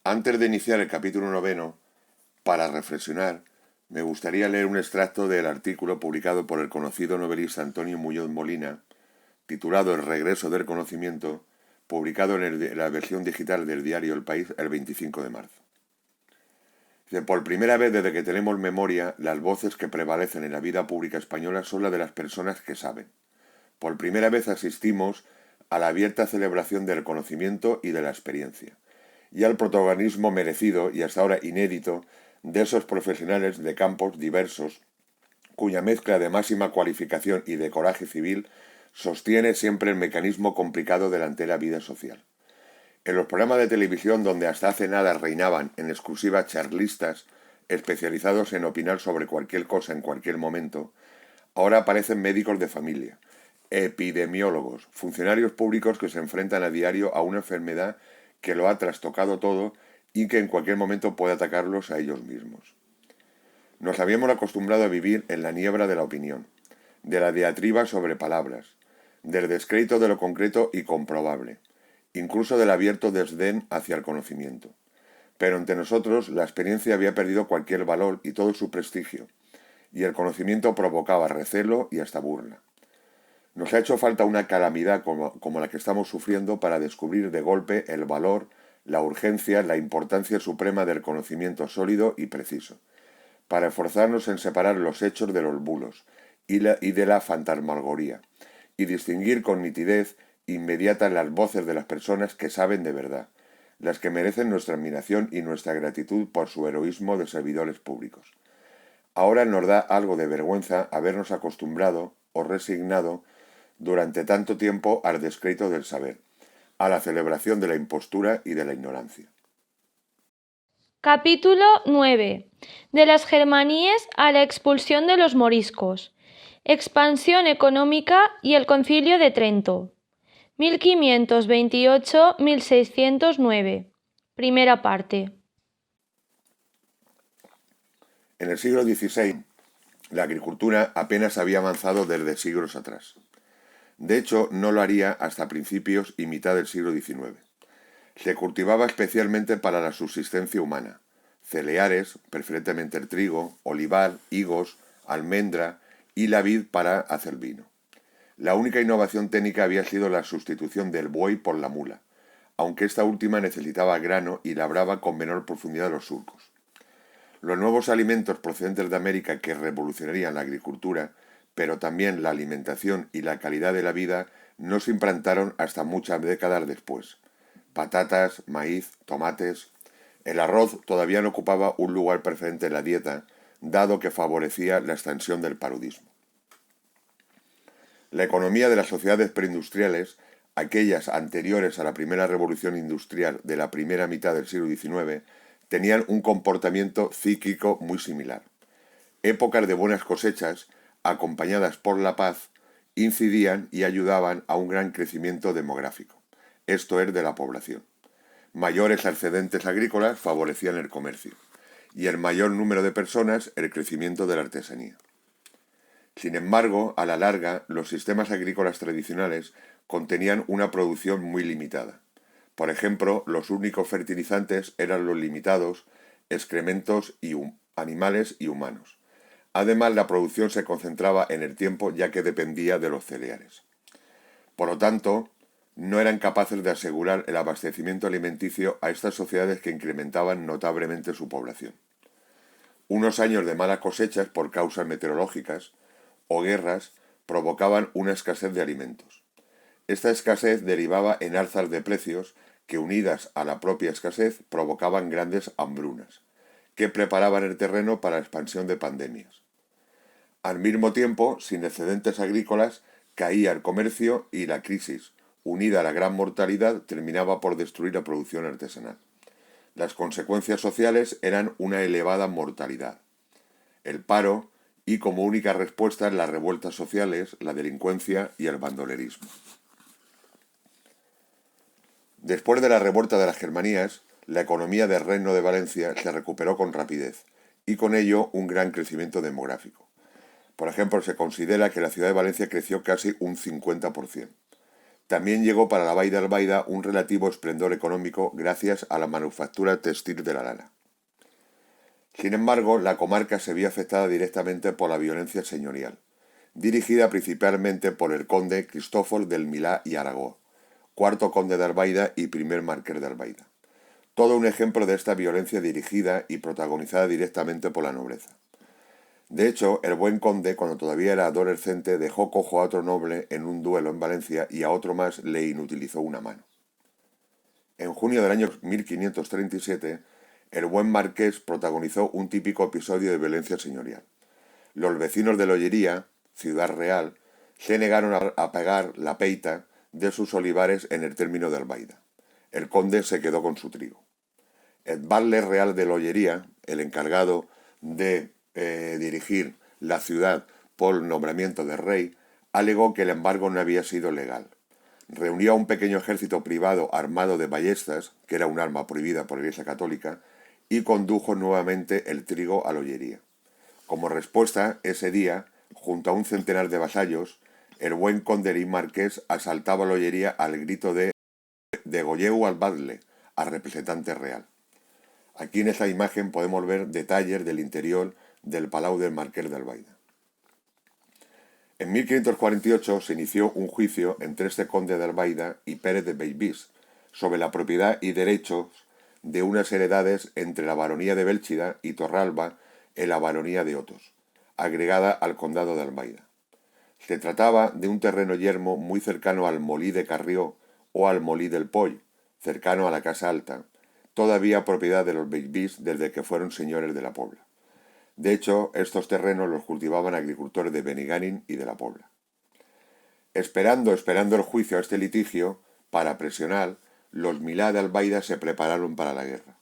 Antes de iniciar el capítulo noveno, para reflexionar, me gustaría leer un extracto del artículo publicado por el conocido novelista Antonio Muñoz Molina, titulado El regreso del conocimiento, publicado en la versión digital del diario El País el 25 de marzo. Dice, por primera vez desde que tenemos memoria, las voces que prevalecen en la vida pública española son las de las personas que saben. Por primera vez asistimos a la abierta celebración del conocimiento y de la experiencia, y al protagonismo merecido y hasta ahora inédito de esos profesionales de campos diversos, cuya mezcla de máxima cualificación y de coraje civil sostiene siempre el mecanismo complicado de la entera vida social. En los programas de televisión donde hasta hace nada reinaban en exclusiva charlistas especializados en opinar sobre cualquier cosa en cualquier momento, ahora aparecen médicos de familia, epidemiólogos, funcionarios públicos que se enfrentan a diario a una enfermedad que lo ha trastocado todo y que en cualquier momento puede atacarlos a ellos mismos. Nos habíamos acostumbrado a vivir en la niebla de la opinión, de la diatriba sobre palabras, del descrédito de lo concreto y comprobable, incluso del abierto desdén hacia el conocimiento. Pero entre nosotros la experiencia había perdido cualquier valor y todo su prestigio, y el conocimiento provocaba recelo y hasta burla. Nos ha hecho falta una calamidad como la que estamos sufriendo para descubrir de golpe el valor, la urgencia, la importancia suprema del conocimiento sólido y preciso, para esforzarnos en separar los hechos de los bulos y de la fantasmagoría, y distinguir con nitidez inmediata las voces de las personas que saben de verdad, las que merecen nuestra admiración y nuestra gratitud por su heroísmo de servidores públicos. Ahora nos da algo de vergüenza habernos acostumbrado o resignado durante tanto tiempo al descrédito del saber, a la celebración de la impostura y de la ignorancia. Capítulo 9. De las Germaníes a la expulsión de los moriscos. Expansión económica y el Concilio de Trento. 1528-1609. Primera parte. En el siglo XVI, la agricultura apenas había avanzado desde siglos atrás. De hecho, no lo haría hasta principios y mitad del siglo XIX. Se cultivaba especialmente para la subsistencia humana, cereales, preferentemente el trigo, olivar, higos, almendra y la vid para hacer vino. La única innovación técnica había sido la sustitución del buey por la mula, aunque esta última necesitaba grano y labraba con menor profundidad los surcos. Los nuevos alimentos procedentes de América que revolucionarían la agricultura, pero también la alimentación y la calidad de la vida, no se implantaron hasta muchas décadas después. Patatas, maíz, tomates. El arroz todavía no ocupaba un lugar preferente en la dieta, dado que favorecía la extensión del paludismo. La economía de las sociedades preindustriales, aquellas anteriores a la primera revolución industrial de la primera mitad del siglo XIX, tenían un comportamiento cíclico muy similar. Épocas de buenas cosechas, acompañadas por la paz, incidían y ayudaban a un gran crecimiento demográfico, esto es, de la población. Mayores excedentes agrícolas favorecían el comercio, y el mayor número de personas el crecimiento de la artesanía. Sin embargo, a la larga, los sistemas agrícolas tradicionales contenían una producción muy limitada. Por ejemplo, los únicos fertilizantes eran los limitados excrementos animales y humanos. Además, la producción se concentraba en el tiempo ya que dependía de los cereales. Por lo tanto, no eran capaces de asegurar el abastecimiento alimenticio a estas sociedades que incrementaban notablemente su población. Unos años de malas cosechas por causas meteorológicas o guerras provocaban una escasez de alimentos. Esta escasez derivaba en alzas de precios que, unidas a la propia escasez, provocaban grandes hambrunas, que preparaban el terreno para la expansión de pandemias. Al mismo tiempo, sin excedentes agrícolas, caía el comercio y la crisis, unida a la gran mortalidad, terminaba por destruir la producción artesanal. Las consecuencias sociales eran una elevada mortalidad, el paro y, como única respuesta, las revueltas sociales, la delincuencia y el bandolerismo. Después de la revuelta de las Germanías, la economía del Reino de Valencia se recuperó con rapidez y con ello un gran crecimiento demográfico. Por ejemplo, se considera que la ciudad de Valencia creció casi un 50%. También llegó para la Vall d'Albaida un relativo esplendor económico gracias a la manufactura textil de la lana. Sin embargo, la comarca se vio afectada directamente por la violencia señorial, dirigida principalmente por el conde Cristófol del Milà y Aragó, cuarto conde de Albaida y primer marqués de Albaida. Todo un ejemplo de esta violencia dirigida y protagonizada directamente por la nobleza. De hecho, el buen conde, cuando todavía era adolescente, dejó cojo a otro noble en un duelo en Valencia y a otro más le inutilizó una mano. En junio del año 1537, el buen marqués protagonizó un típico episodio de violencia señorial. Los vecinos de Lollería, ciudad real, se negaron a pagar la peita de sus olivares en el término de Albaida. El conde se quedó con su trigo. El batle real de Lollería, el encargado de dirigir la ciudad por nombramiento del rey, alegó que el embargo no había sido legal. Reunió a un pequeño ejército privado armado de ballestas, que era un arma prohibida por la Iglesia Católica, y condujo nuevamente el trigo a Lollería. Como respuesta, ese día, junto a un centenar de vasallos, el buen conde y marqués asaltaba Lollería al grito de «Degolleu al batle», al representante real. Aquí en esta imagen podemos ver detalles del interior del Palau del Marqués de Albaida. En 1548 se inició un juicio entre este conde de Albaida y Pérez de Bellvís sobre la propiedad y derechos de unas heredades entre la baronía de Bélchida y Torralba en la baronía de Otos, agregada al condado de Albaida. Se trataba de un terreno yermo muy cercano al Molí de Carrió o al Molí del Poll, cercano a la Casa Alta, todavía propiedad de los Bellvís desde que fueron señores de la Pobla. De hecho, estos terrenos los cultivaban agricultores de Benigànim y de la Pobla. Esperando el juicio a este litigio, para presionar, los Milà de Albaida se prepararon para la guerra.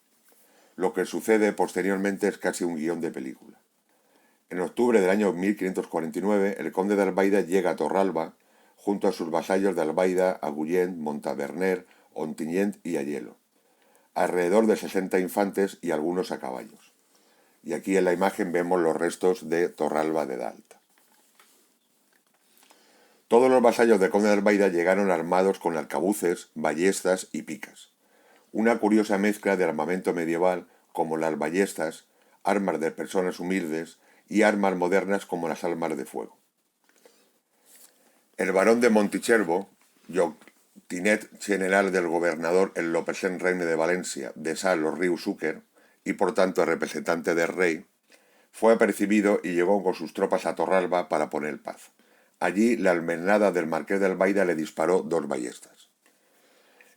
Lo que sucede posteriormente es casi un guión de película. En octubre del año 1549, el conde de Albaida llega a Torralba, junto a sus vasallos de Albaida, Agullent, Montaverner, Ontinyent y Ayelo, alrededor de 60 infantes y algunos a caballos. Y aquí en la imagen vemos los restos de Torralba de Dalt. Todos los vasallos del conde de Albaida llegaron armados con arcabuces, ballestas y picas. Una curiosa mezcla de armamento medieval como las ballestas, armas de personas humildes y armas modernas como las armas de fuego. El barón de Montitxelvo, lloctinet general del gobernador el Lopesén Regne de Valencia, de Sal los Rius Xúquer, y por tanto representante del rey, fue apercibido y llegó con sus tropas a Torralba para poner paz. Allí la almenada del marqués de Albaida le disparó 2 ballestas.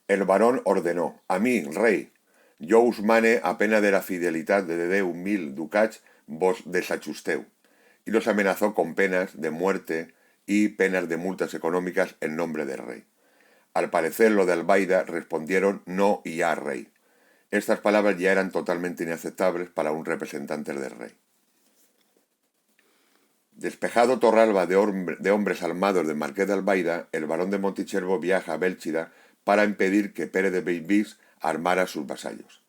El barón ordenó: «A mí, rey, yo us mane a pena de la fidelidad de 10.000 ducats vos desachusteu», y los amenazó con penas de muerte y penas de multas económicas en nombre del rey. Al parecer los de Albaida respondieron no y ya, rey. Estas palabras ya eran totalmente inaceptables para un representante del rey. Despejado Torralba de hombres armados del marqués de Albaida, el barón de Montitxelvo viaja a Bélchida para impedir que Pérez de Bellvís armara a sus vasallos.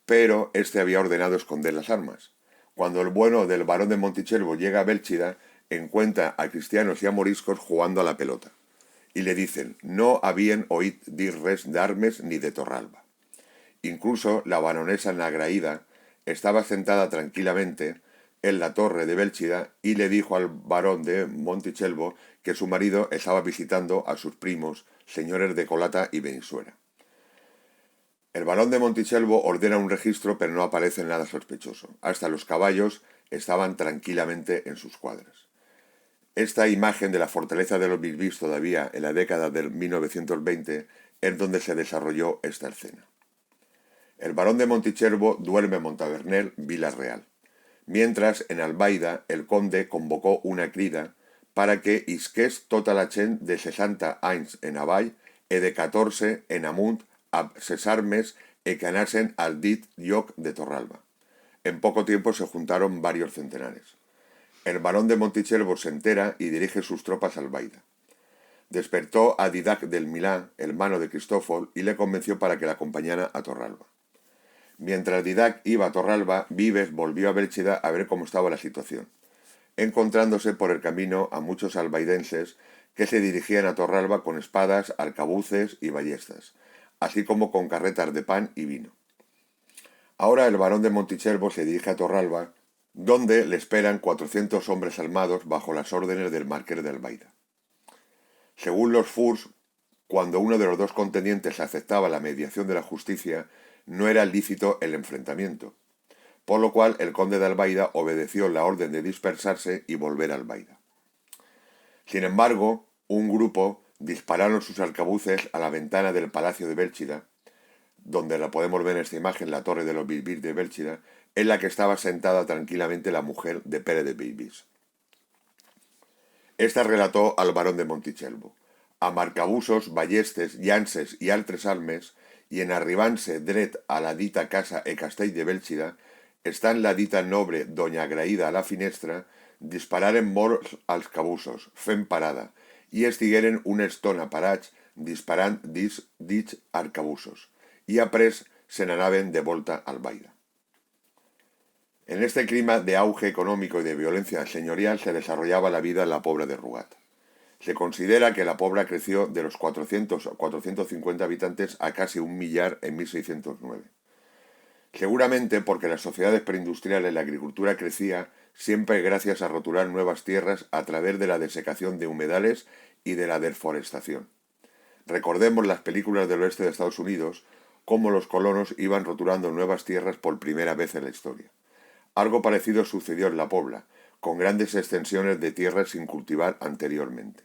Pero este había ordenado esconder las armas. Cuando el bueno del barón de Montitxelvo llega a Bélchida, encuentra a cristianos y a moriscos jugando a la pelota. Y le dicen: «No habían oíd dir res d'armes ni de Torralba». Incluso la baronesa Nagraída estaba sentada tranquilamente en la torre de Bélchida y le dijo al barón de Montitxelvo que su marido estaba visitando a sus primos, señores de Colata y Benissuera. El barón de Montitxelvo ordena un registro, pero no aparece nada sospechoso. Hasta los caballos estaban tranquilamente en sus cuadras. Esta imagen de la fortaleza de los Bellvís todavía en la década del 1920 es donde se desarrolló esta escena. El barón de Montitxelvo duerme en Montaverner, Vila Real. Mientras, en Albaida, el conde convocó una crida para que isqués tota la gent de 60 anys en avall e de 14 en amunt a ses armes e que anasen al dit lloc de Torralba. En poco tiempo se juntaron varios centenares. El barón de Montitxelvo se entera y dirige sus tropas a Albaida. Despertó a Didac del Milà, hermano de Cristófol, y le convenció para que la acompañara a Torralba. Mientras Didac iba a Torralba, Vives volvió a Bélchida a ver cómo estaba la situación, encontrándose por el camino a muchos albaidenses que se dirigían a Torralba con espadas, arcabuces y ballestas, así como con carretas de pan y vino. Ahora el barón de Monticelvo se dirige a Torralba, donde le esperan 400 hombres armados bajo las órdenes del marqués de Albaida. Según los Furs, cuando uno de los dos contendientes aceptaba la mediación de la justicia, no era lícito el enfrentamiento, por lo cual el conde de Albaida obedeció la orden de dispersarse y volver a Albaida. Sin embargo, un grupo dispararon sus arcabuces a la ventana del palacio de Bélchida, donde la podemos ver en esta imagen, la torre de los Bisbis de Bélchida, en la que estaba sentada tranquilamente la mujer de Pere de Bisbis. Esta relató al barón de Monticelvo: amb arcabusos, ballestes, llances i altres armes, i en arribant-se dret a la dita casa e castell de Bélchida, estant la dita nobre doña agraïda a la finestra, dispararen molts als cabussos, fent parada, i estigueren una estona parats disparant dits arcabussos, i après se n'anaven de volta a Albaida. En este clima de auge económico y de violencia señorial se desarrollaba la vida en la Pobla de Rugat. Se considera que la Pobla creció de los 400 o 450 habitantes a casi 1.000.000 en 1609. Seguramente porque las sociedades preindustriales y la agricultura crecía siempre gracias a roturar nuevas tierras a través de la desecación de humedales y de la deforestación. Recordemos las películas del oeste de Estados Unidos, cómo los colonos iban roturando nuevas tierras por primera vez en la historia. Algo parecido sucedió en la Pobla, con grandes extensiones de tierras sin cultivar anteriormente.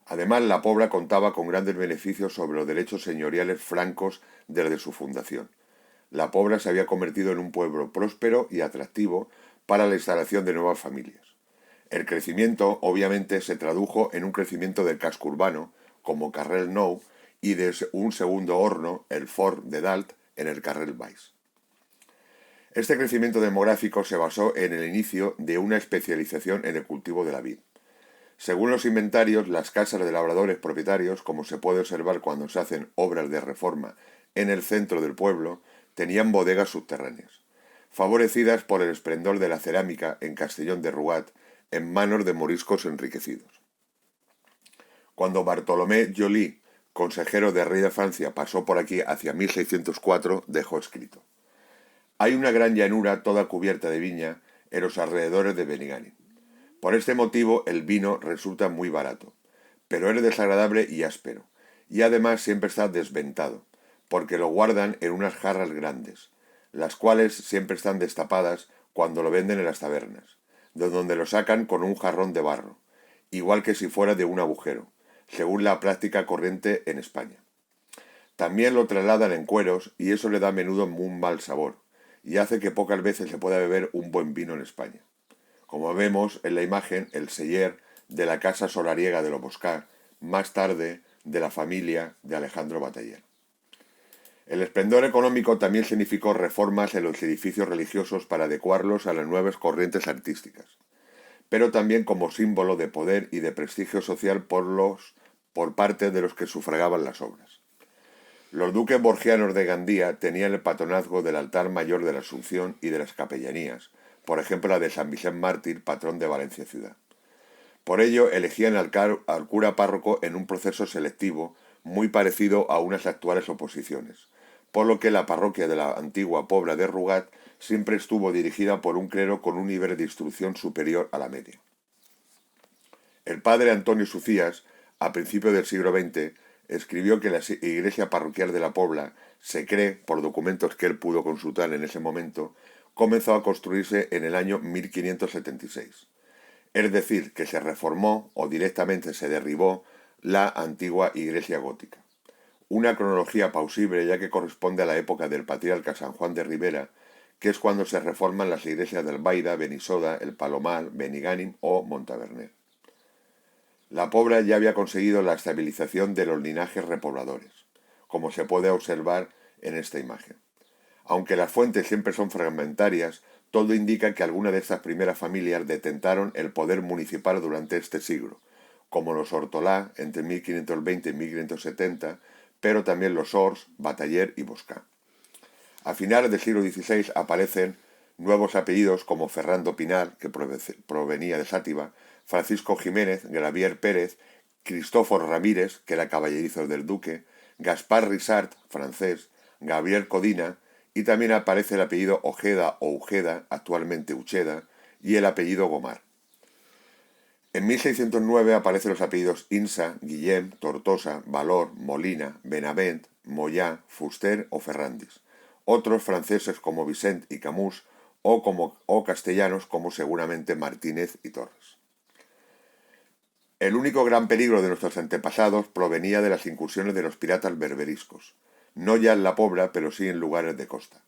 Además, la Pobla contaba con grandes beneficios sobre los derechos señoriales francos desde su fundación. La Pobla se había convertido en un pueblo próspero y atractivo para la instalación de nuevas familias. El crecimiento, obviamente, se tradujo en un crecimiento del casco urbano, como Carrel Nou, y de un segundo horno, el Fort de Dalt, en el Carrel Baix. Este crecimiento demográfico se basó en el inicio de una especialización en el cultivo de la vid. Según los inventarios, las casas de labradores propietarios, como se puede observar cuando se hacen obras de reforma en el centro del pueblo, tenían bodegas subterráneas, favorecidas por el esplendor de la cerámica en Castellón de Rugat, en manos de moriscos enriquecidos. Cuando Bartolomé Joly, consejero del rey de Francia, pasó por aquí hacia 1604, dejó escrito: hay una gran llanura toda cubierta de viña en los alrededores de Benigànim. Por este motivo el vino resulta muy barato, pero es desagradable y áspero, y además siempre está desventado, porque lo guardan en unas jarras grandes, las cuales siempre están destapadas cuando lo venden en las tabernas, de donde lo sacan con un jarrón de barro, igual que si fuera de un agujero, según la práctica corriente en España. También lo trasladan en cueros y eso le da a menudo un mal sabor, y hace que pocas veces se pueda beber un buen vino en España. Como vemos en la imagen, el celler de la casa solariega de Loboscar, más tarde de la familia de Alejandro Bataller. El esplendor económico también significó reformas en los edificios religiosos para adecuarlos a las nuevas corrientes artísticas, pero también como símbolo de poder y de prestigio social por parte de los que sufragaban las obras. Los duques borgianos de Gandía tenían el patronazgo del altar mayor de la Asunción y de las capellanías, por ejemplo la de San Vicente Mártir, patrón de Valencia ciudad. Por ello elegían al cura párroco en un proceso selectivo muy parecido a unas actuales oposiciones, por lo que la parroquia de la antigua Pobla de Rugat siempre estuvo dirigida por un clero con un nivel de instrucción superior a la media. El padre Antonio Sucías, a principios del siglo XX, escribió que la iglesia parroquial de la Pobla, se cree, por documentos que él pudo consultar en ese momento, comenzó a construirse en el año 1576. Es decir, que se reformó o directamente se derribó la antigua iglesia gótica. Una cronología plausible, ya que corresponde a la época del patriarca San Juan de Ribera, que es cuando se reforman las iglesias de Albaida, Benissoda, El Palomar, Benigànim o Montaverner. La Pobla ya había conseguido la estabilización de los linajes repobladores, como se puede observar en esta imagen. Aunque las fuentes siempre son fragmentarias, todo indica que algunas de estas primeras familias detentaron el poder municipal durante este siglo, como los Hortolà entre 1520 y 1570, pero también los Ors, Bataller y Boscà. A finales del siglo XVI aparecen nuevos apellidos como Ferrando Pinar, que provenía de Xàtiva, Francisco Jiménez, Gravier Pérez, Cristóforo Ramírez, que era caballerizo del duque, Gaspar Rissart, francés, Gabriel Codina, y también aparece el apellido Ojeda o Ujeda, actualmente Ucheda, y el apellido Gomar. En 1609 aparecen los apellidos Insa, Guillem, Tortosa, Valor, Molina, Benavent, Moyá, Fuster o Ferrandis. Otros franceses como Vicent y Camus o castellanos como seguramente Martínez y Torres. El único gran peligro de nuestros antepasados provenía de las incursiones de los piratas berberiscos, no ya en la Pobla, pero sí en lugares de costa.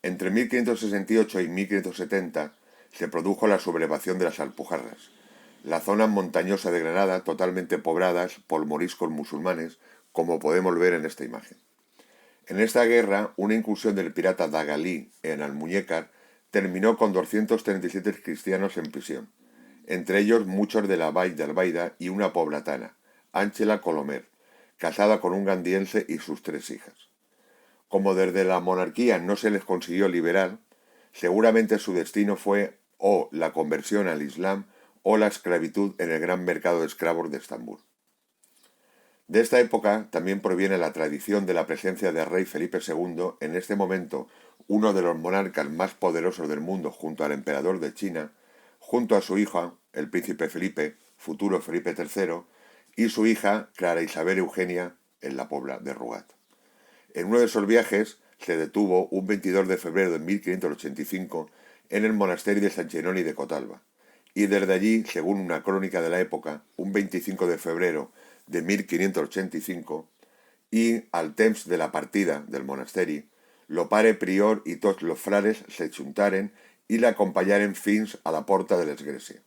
Entre 1568 y 1570 se produjo la sublevación de las Alpujarras, la zona montañosa de Granada totalmente pobladas por moriscos musulmanes, como podemos ver en esta imagen. En esta guerra, una incursión del pirata Dagalí en Almuñécar terminó con 237 cristianos en prisión, entre ellos muchos de la Vall de Albaida y una poblatana, Ángela Colomer, casada con un gandiense y sus 3 hijas. Como desde la monarquía no se les consiguió liberar, seguramente su destino fue o la conversión al Islam o la esclavitud en el gran mercado de esclavos de Estambul. De esta época también proviene la tradición de la presencia del rey Felipe II, en este momento uno de los monarcas más poderosos del mundo junto al emperador de China, junto a su hija, el príncipe Felipe, futuro Felipe III, y su hija, Clara Isabel Eugenia, en la Pobla de Rugat. En uno de esos viajes se detuvo un 22 de febrero de 1585 en el monasterio de San Chenoni de Cotalba, y desde allí, según una crónica de la época, un 25 de febrero de 1585, y al temps de la partida del monasterio, lo pare prior y tots los frares se juntaren y le acompañaren fins a la porta de l'església,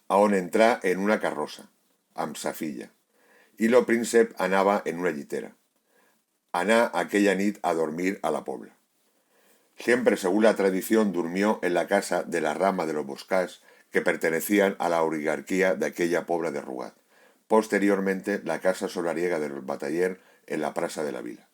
a on entrà en una carrossa, amb sa filla, y lo príncep anava en una llitera. Anà aquella nit a dormir a la Pobla. Siempre, según la tradición, durmió en la casa de la rama de los Boscás que pertenecían a la oligarquía de aquella Pobla de Rugat. Posteriormente, la casa solariega de los Bataller en la Plaza de la Vila.